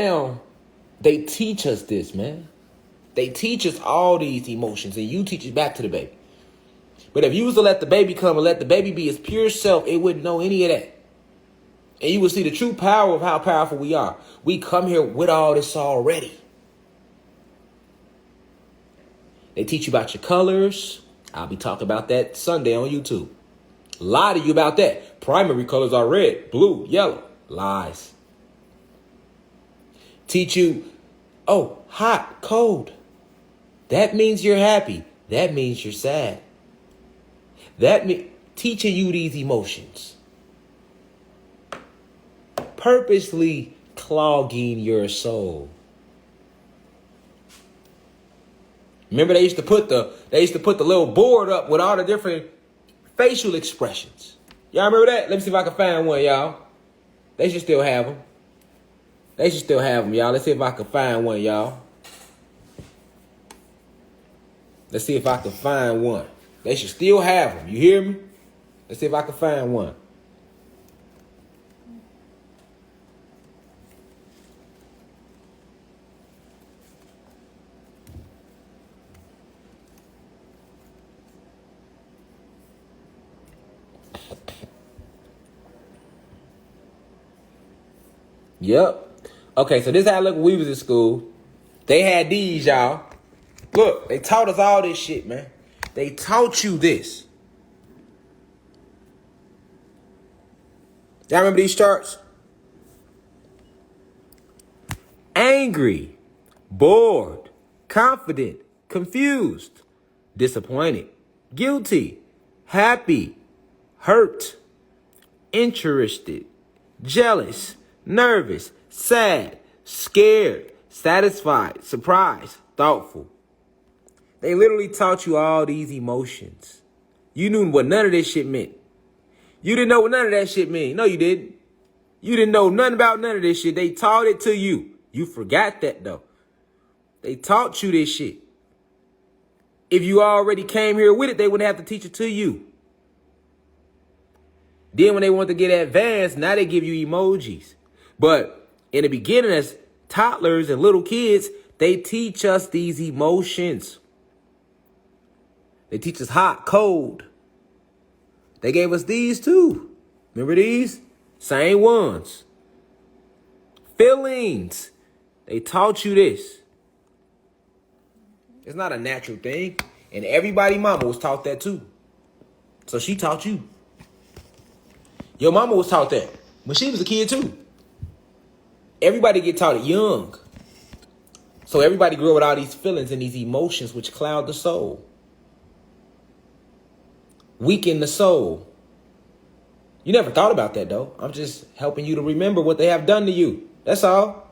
Now, they teach us this, man. They teach us all these emotions, and you teach it back to the baby. But if you was to let the baby come and let the baby be its pure self, it wouldn't know any of that. And you would see the true power of how powerful we are. We come here with all this already. They teach you about your colors. I'll be talking about that Sunday on YouTube. Lie to you about that. Primary colors are red, blue, yellow. Lies. Teach you, oh, hot, cold. That means you're happy. That means you're sad. Teaching you these emotions. Purposely clogging your soul. Remember they used to put the little board up with all the different facial expressions. Y'all remember that? Let me see if I can find one, y'all. They should still have them. Y'all. Let's see if I can find one, y'all. Let's see if I can find one. They should still have them. You hear me? Let's see if I can find one. Yep. Okay, so this is how it looked when we was in school. They had these, y'all. Look, they taught us all this shit, man. They taught you this. Y'all remember these charts? Angry, bored, confident, confused, disappointed, guilty, happy, hurt, interested, jealous, nervous, sad, scared, satisfied, surprised, thoughtful. They literally taught you all these emotions. You knew what none of this shit meant. You didn't know what none of that shit meant. No, you didn't. You didn't know nothing about none of this shit. They taught it to you. You forgot that, though. They taught you this shit. If you already came here with it, they wouldn't have to teach it to you. Then when they want to get advanced, now they give you emojis. But in the beginning, as toddlers and little kids, they teach us these emotions. They teach us hot, cold. They gave us these too. Remember these? Same ones. Feelings. They taught you this. It's not a natural thing. And everybody mama was taught that too. So she taught you. Your mama was taught that when she was a kid too. Everybody get taught it young. So everybody grew up with all these feelings and these emotions which cloud the soul. Weaken the soul. You never thought about that though. I'm just helping you to remember what they have done to you. That's all.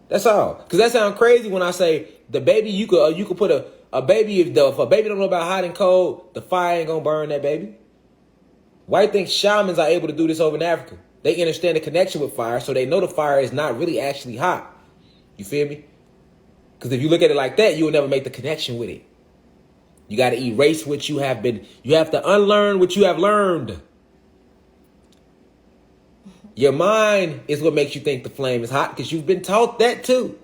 That's all. Because that sounds crazy when I say the baby, you could put a baby, if a baby don't know about hot and cold, the fire ain't gonna burn that baby. Why do you think shamans are able to do this over in Africa? They understand the connection with fire, so they know the fire is not really actually hot. You feel me? Because if you look at it like that, you will never make the connection with it. You got to erase what you have been. You have to unlearn what you have learned. Your mind is what makes you think the flame is hot because you've been taught that too.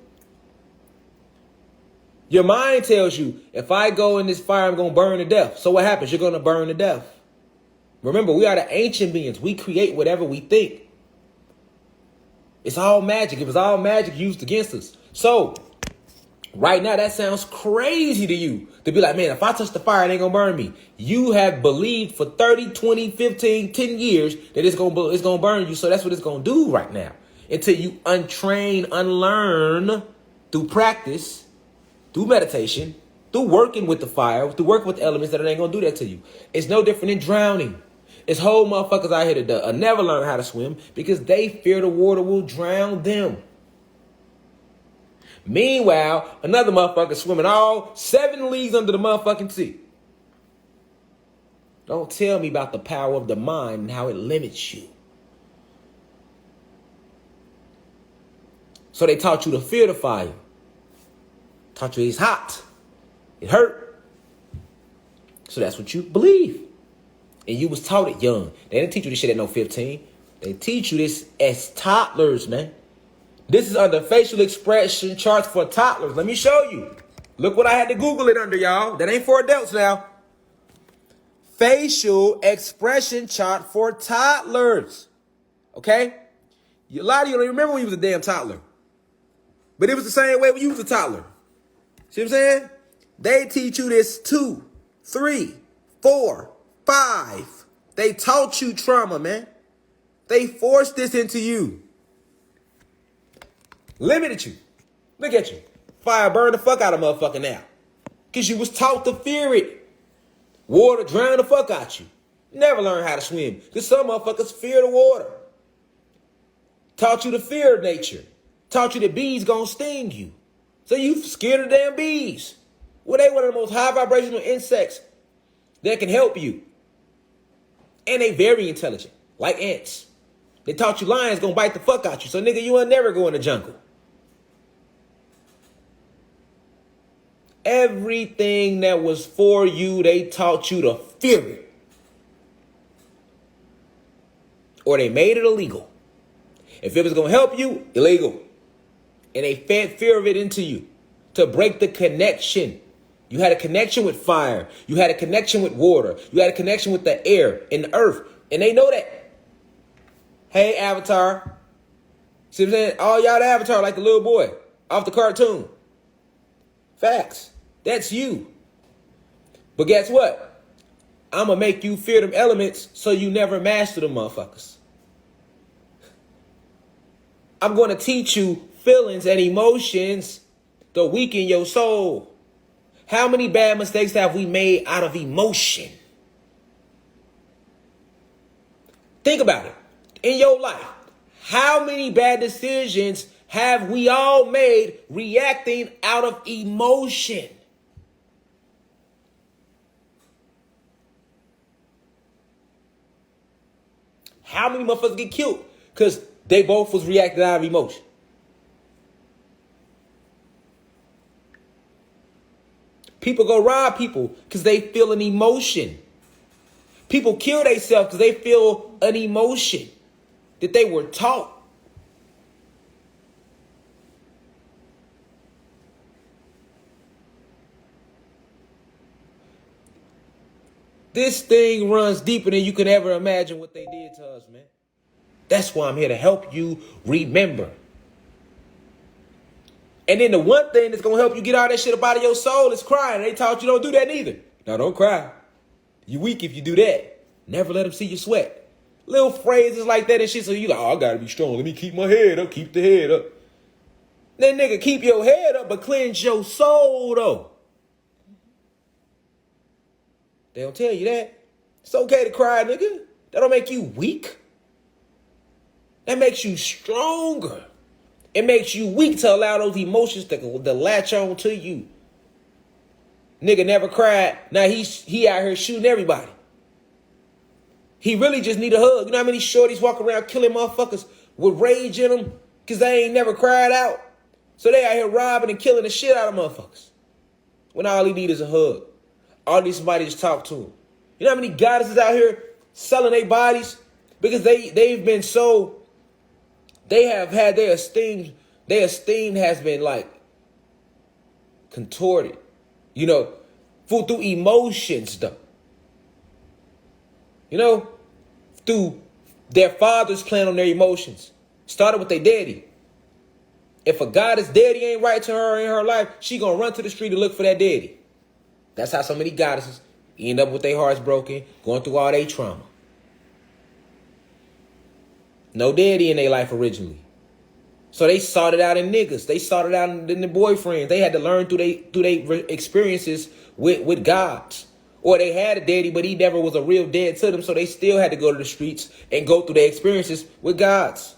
Your mind tells you, if I go in this fire, I'm going to burn to death. So what happens? You're going to burn to death. Remember, we are the ancient beings. We create whatever we think. It's all magic. It was all magic used against us. So right now, that sounds crazy to you to be like, man, if I touch the fire, it ain't going to burn me. You have believed for 30, 20, 15, 10 years that it's going to burn you. So that's what it's going to do right now. Until you untrain, unlearn through practice, through meditation, through working with the fire, through working with the elements, that it ain't going to do that to you. It's no different than drowning. It's whole motherfuckers out here that never learn how to swim because they fear the water will drown them. Meanwhile, another motherfucker swimming all 7 leagues under the motherfucking sea. Don't tell me about the power of the mind and how it limits you. So they taught you to fear the fire. Taught you it's hot. It hurt. So that's what you believe. And you was taught it young. They didn't teach you this shit at no 15. They teach you this as toddlers, man. This is under facial expression charts for toddlers. Let me show you. Look what I had to Google it under, y'all. That ain't for adults now. Facial expression chart for toddlers. Okay? A lot of you don't remember when you was a damn toddler. But it was the same way when you was a toddler. See what I'm saying? They teach you this 2, 3, 4, 5. They taught you trauma, man. They forced this into you. Limited you. Look at you. Fire burn the fuck out of motherfucker now. Because you was taught to fear it. Water drown the fuck out you. Never learned how to swim. Because some motherfuckers fear the water. Taught you to fear nature. Taught you that bees gonna sting you. So you scared of damn bees. Well, they one of the most high vibrational insects that can help you. And they very intelligent, like ants. They taught you lions gonna bite the fuck out you. So nigga, you will never go in the jungle. Everything that was for you, they taught you to fear it. Or they made it illegal. If it was going to help you, illegal. And they fed fear of it into you to break the connection. You had a connection with fire. You had a connection with water. You had a connection with the air and the earth. And they know that. Hey, Avatar. See what I'm saying? All y'all the Avatar like the little boy off the cartoon. Facts. That's you. But guess what? I'm going to make you fear them elements so you never master them motherfuckers. I'm going to teach you feelings and emotions to weaken your soul. How many bad mistakes have we made out of emotion? Think about it. In your life, how many bad decisions have we all made reacting out of emotion? How many motherfuckers get killed because they both was reacting out of emotion? People go rob people because they feel an emotion. People kill themselves because they feel an emotion that they were taught. This thing runs deeper than you can ever imagine what they did to us, man. That's why I'm here to help you remember. And then the one thing that's going to help you get all that shit up out of your soul is crying. They taught you don't do that neither. No, don't cry. You weak if you do that. Never let them see you sweat. Little phrases like that and shit. So you like, oh, I got to be strong. Let me keep my head up. Keep the head up. Then nigga, keep your head up, but cleanse your soul, though. They don't tell you that. It's okay to cry, nigga. That don't make you weak. That makes you stronger. It makes you weak to allow those emotions to latch on to you. Nigga never cried. Now he out here shooting everybody. He really just need a hug. You know how many shorties walk around killing motherfuckers with rage in them because they ain't never cried out? So they out here robbing and killing the shit out of motherfuckers. When all he need is a hug. All need somebody to talk to him. You know how many goddesses out here selling their bodies because they've been so, they have had their esteem has been like contorted, you know, through emotions though. You know, through their fathers playing on their emotions. Started with their daddy. If a goddess daddy ain't right to her in her life, she gonna run to the street to look for that daddy. That's how so many goddesses end up with their hearts broken, going through all their trauma. No daddy in their life originally. So they sought it out in niggas. They sought it out in the boyfriends. They had to learn through their experiences with gods. Or they had a daddy, but he never was a real dad to them, so they still had to go to the streets and go through their experiences with gods.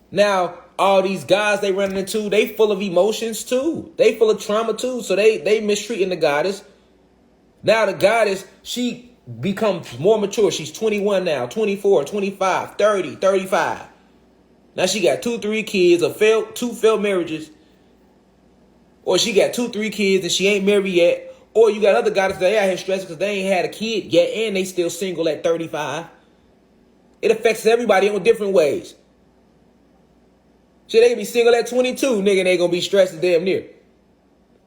Now, all these guys they running into, they full of emotions too. They full of trauma too. So they mistreating the goddess. Now the goddess, she becomes more mature. She's 21 now, 24, 25, 30, 35. Now she got 2-3 kids, two failed marriages. Or she got 2-3 kids and she ain't married yet. Or you got other goddesses that out here stressing because they ain't had a kid yet and they still single at 35. It affects everybody in different ways. Shit, they can be single at 22, nigga, and they gonna be stressed as damn near.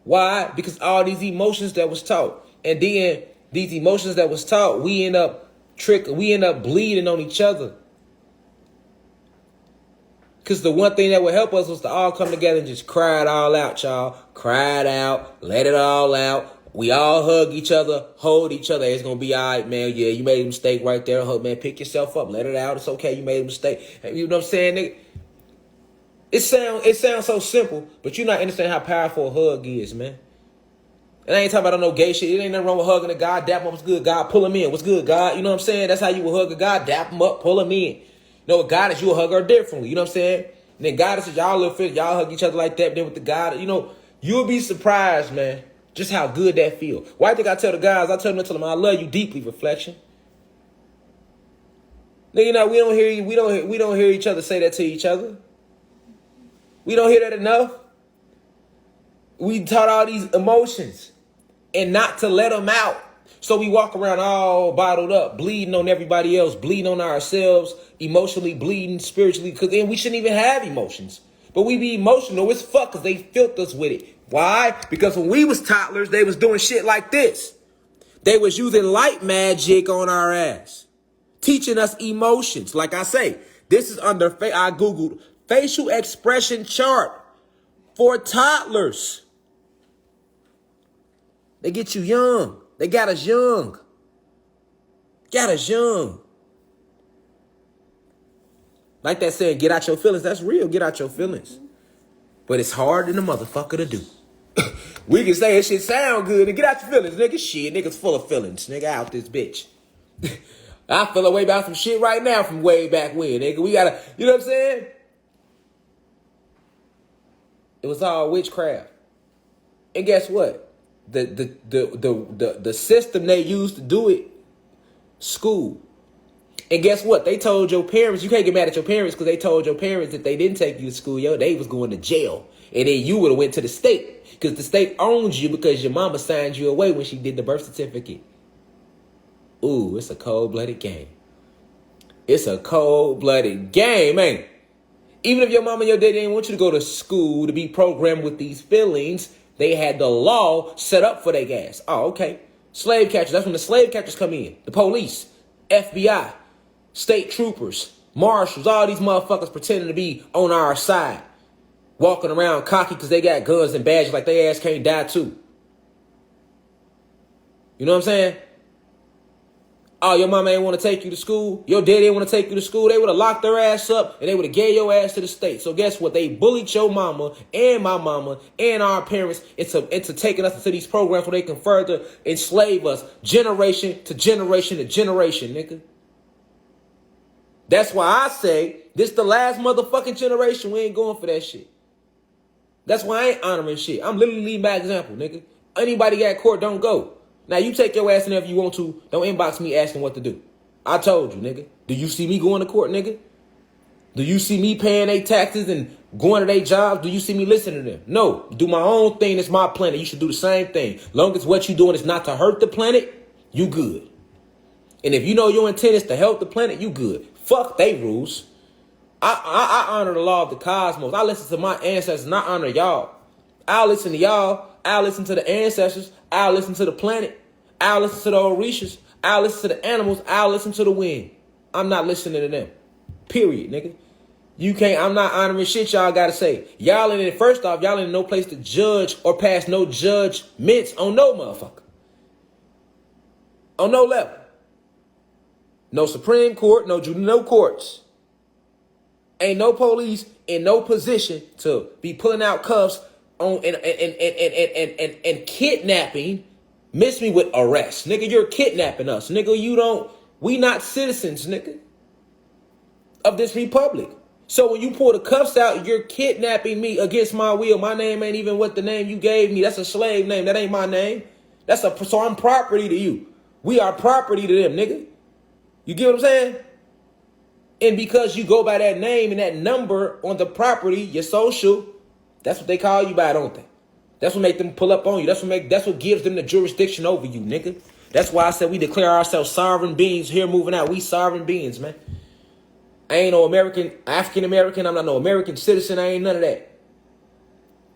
Why? Because all these emotions that was taught. And then these emotions that was taught, we end up bleeding on each other. Because the one thing that would help us was to all come together and just cry it all out, y'all. Cry it out. Let it all out. We all hug each other, hold each other. It's going to be all right, man. Yeah, you made a mistake right there. Man, pick yourself up. Let it out. It's okay. You made a mistake. You know what I'm saying, nigga? It sounds so simple, but you're not understanding how powerful a hug is, man. And I ain't talking about no gay shit. It ain't nothing wrong with hugging a guy. Dap him up. What's good, God? Pull him in. What's good, God? You know what I'm saying? That's how you will hug a guy. Dap him up. Pull him in. You know, with goddess, you will hug her differently. You know what I'm saying? And then goddesses, y'all little fit. Y'all hug each other like that. But then with the God, you know, you'll be surprised, man, just how good that feel. Why I think I tell the guys? I tell them, I love you deeply, Reflection. Nigga, you know, we don't hear each other say that to each other. We don't hear that enough. We taught all these emotions and not to let them out. So we walk around all bottled up, bleeding on everybody else, bleeding on ourselves, emotionally bleeding, spiritually, because then we shouldn't even have emotions. But we be emotional as fuck because they filter us with it. Why? Because when we was toddlers, they was doing shit like this. They was using light magic on our ass, teaching us emotions. Like I say, this is under, I Googled facial expression chart for toddlers. They get you young. They got us young. Got us young. Like that saying, get out your feelings. That's real. Get out your feelings. But it's hard in the motherfucker to do. We can say it shit sound good and get out your feelings, nigga. Shit, niggas full of feelings. Nigga, out this bitch. I feel a way about some shit right now from way back when, nigga. We gotta, you know what I'm saying? It was all witchcraft. And guess what? The system they used to do it, school. And guess what? They told your parents, you can't get mad at your parents because they told your parents that they didn't take you to school, yo, they was going to jail. And then you would have went to the state because the state owns you because your mama signed you away when she did the birth certificate. Ooh, it's a cold-blooded game. It's a cold-blooded game, ain't it? Even if your mama and your daddy didn't want you to go to school to be programmed with these feelings, they had the law set up for their ass. Oh, okay. Slave catchers. That's when the slave catchers come in. The police, FBI, state troopers, marshals, all these motherfuckers pretending to be on our side. Walking around cocky because they got guns and badges like their ass can't die too. You know what I'm saying? Oh, your mama ain't want to take you to school. Your daddy didn't want to take you to school. They would have locked their ass up and they would have gave your ass to the state. So guess what? They bullied your mama and my mama and our parents into taking us into these programs where they can further enslave us generation to generation to generation, nigga. That's why I say this the last motherfucking generation. We ain't going for that shit. That's why I ain't honoring shit. I'm literally leading by example, nigga. Anybody got court, don't go. Now, you take your ass in there if you want to. Don't inbox me asking what to do. I told you, nigga. Do you see me going to court, nigga? Do you see me paying their taxes and going to their jobs? Do you see me listening to them? No. Do my own thing. It's my planet. You should do the same thing. Long as what you doing is not to hurt the planet, you good. And if you know your intent is to help the planet, you good. Fuck they rules. I honor the law of the cosmos. I listen to my ancestors and I honor y'all. I'll listen to y'all. I'll listen to the ancestors. I'll listen to the planet. I'll listen to the Orishas. I'll listen to the animals. I'll listen to the wind. I'm not listening to them. Period, nigga. You can't, I'm not honoring shit y'all gotta say. Y'all in it, first off, y'all in no place to judge or pass no judgments on no motherfucker. On no level. No Supreme Court, no courts. Ain't no police in no position to be pulling out cuffs on and kidnapping. Miss me with arrest. Nigga, you're kidnapping us. Nigga, we not citizens, nigga, of this republic. So when you pull the cuffs out, you're kidnapping me against my will. My name ain't even what the name you gave me. That's a slave name. That ain't my name. So I'm property to you. We are property to them, nigga. You get what I'm saying? And because you go by that name and that number on the property, your social, that's what they call you by, don't they? That's what make them pull up on you. That's what gives them the jurisdiction over you, nigga. That's why I said we declare ourselves sovereign beings here moving out. We sovereign beings, man. I ain't no African American. I'm not no American citizen. I ain't none of that.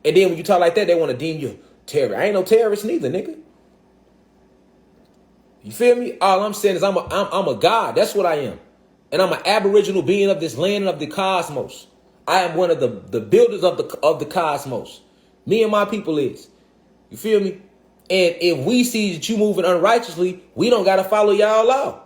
And then when you talk like that, they want to deem you terrorist. I ain't no terrorist neither, nigga. You feel me? All I'm saying is I'm a God. That's what I am. And I'm an aboriginal being of this land and of the cosmos. I am one of the builders of the cosmos. Me and my people is. You feel me? And if we see that you moving unrighteously, we don't got to follow y'all law.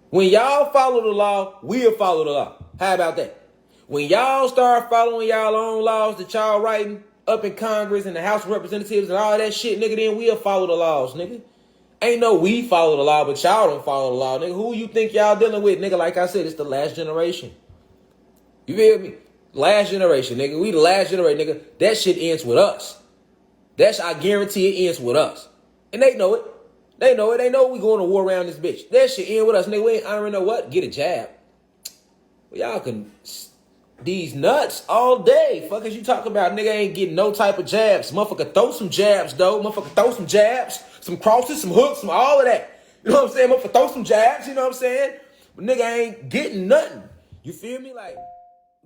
When y'all follow the law, we'll follow the law. How about that? When y'all start following y'all own laws that y'all writing up in Congress and the House of Representatives and all that shit, nigga, then we'll follow the laws, nigga. Ain't no we follow the law, but y'all don't follow the law, nigga. Who you think y'all dealing with, nigga? Like I said, it's the last generation. You feel me? Last generation, nigga. We the last generation, nigga. That shit ends with us. I guarantee it ends with us. And they know it. They know it. They know we going to war around this bitch. That shit end with us, nigga. We ain't honoring no what? Get a jab. Well, y'all can these nuts all day. Fuck is you talking about? Nigga ain't getting no type of jabs. Motherfucker throw some jabs, though. Motherfucker throw some jabs, some crosses, some hooks, some all of that. You know what I'm saying? Motherfucker throw some jabs, you know what I'm saying? But nigga ain't getting nothing. You feel me? Like,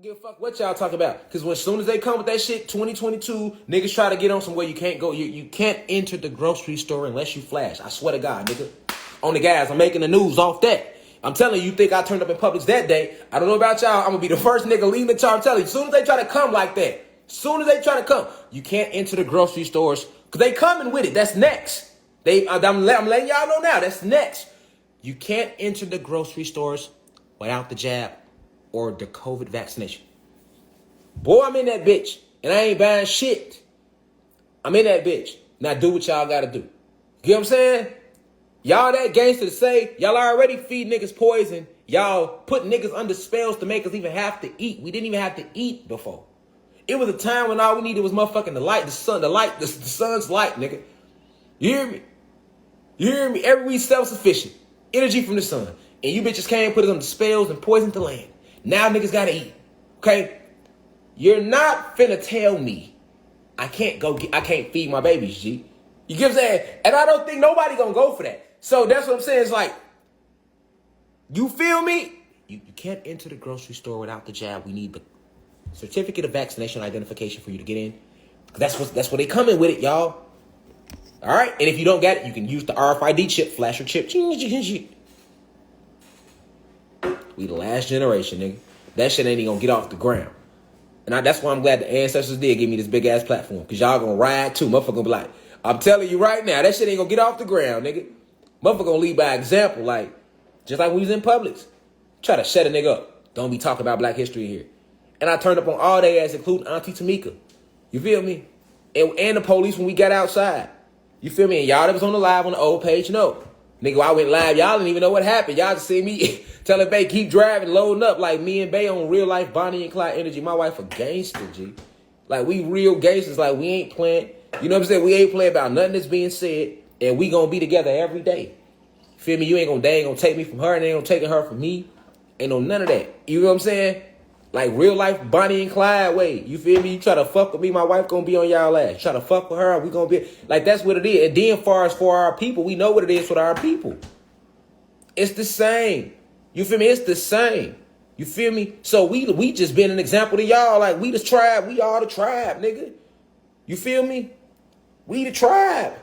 give a fuck what y'all talk about. Because as soon as they come with that shit, 2022, niggas try to get on somewhere you can't go. You can't enter the grocery store unless you flash. I swear to God, nigga. On the guys, I'm making the news off that. I'm telling you, think I turned up in Publix that day. I don't know about y'all. I'm going to be the first nigga leaving the car. I'm telling you, as soon as they try to come like that, you can't enter the grocery stores because they coming with it. That's next. I'm letting y'all know now. That's next. You can't enter the grocery stores without the jab or the COVID vaccination. Boy, I'm in that bitch, and I ain't buying shit. I'm in that bitch. Now do what y'all got to do. You know what I'm saying? Y'all that gangster to say, y'all already feed niggas poison. Y'all put niggas under spells to make us even have to eat. We didn't even have to eat before. It was a time when all we needed was motherfucking the light, the sun, the sun's light, nigga. You hear me? You hear me? Every week self-sufficient. Energy from the sun. And you bitches came and put us under spells and poisoned the land. Now niggas gotta eat. Okay? You're not finna tell me I can't feed my babies, G. You get what I'm saying? And I don't think nobody gonna go for that. So that's what I'm saying. It's like, you feel me? You can't enter the grocery store without the jab. We need the certificate of vaccination identification for you to get in. That's what they come in with it, y'all. All right? And if you don't get it, you can use the RFID chip, flash your chip. We the last generation, nigga. That shit ain't even gonna get off the ground. And that's why I'm glad the ancestors did give me this big ass platform. Cause y'all gonna ride too. Motherfucker gonna be like, I'm telling you right now, that shit ain't gonna get off the ground, nigga. Motherfucker gonna lead by example, like, just like we was in Publix. Try to shut a nigga up. Don't be talking about black history here. And I turned up on all they ass, including Auntie Tamika. You feel me? And the police when we got outside. You feel me? And y'all that was on the live on the old page, no. Nigga, I went live, y'all didn't even know what happened. Y'all just see me telling Bay, keep driving, loading up, like me and Bay on real life Bonnie and Clyde energy. My wife a gangster, G. Like, we real gangsters, like, we ain't playing. You know what I'm saying? We ain't playing about nothing that's being said, and we gonna be together every day. Feel me? They ain't gonna take me from her, and they ain't gonna take her from me. Ain't no none of that. You know what I'm saying? Like real life Bonnie and Clyde way. You feel me? You try to fuck with me, my wife gonna be on y'all ass. Try to fuck with her, we gonna be like, that's what it is. And then far as for our people, we know what it is for our people. It's the same. You feel me? It's the same. You feel me? So we just been an example to y'all. Like, we the tribe. We are the tribe, nigga. You feel me? We the tribe.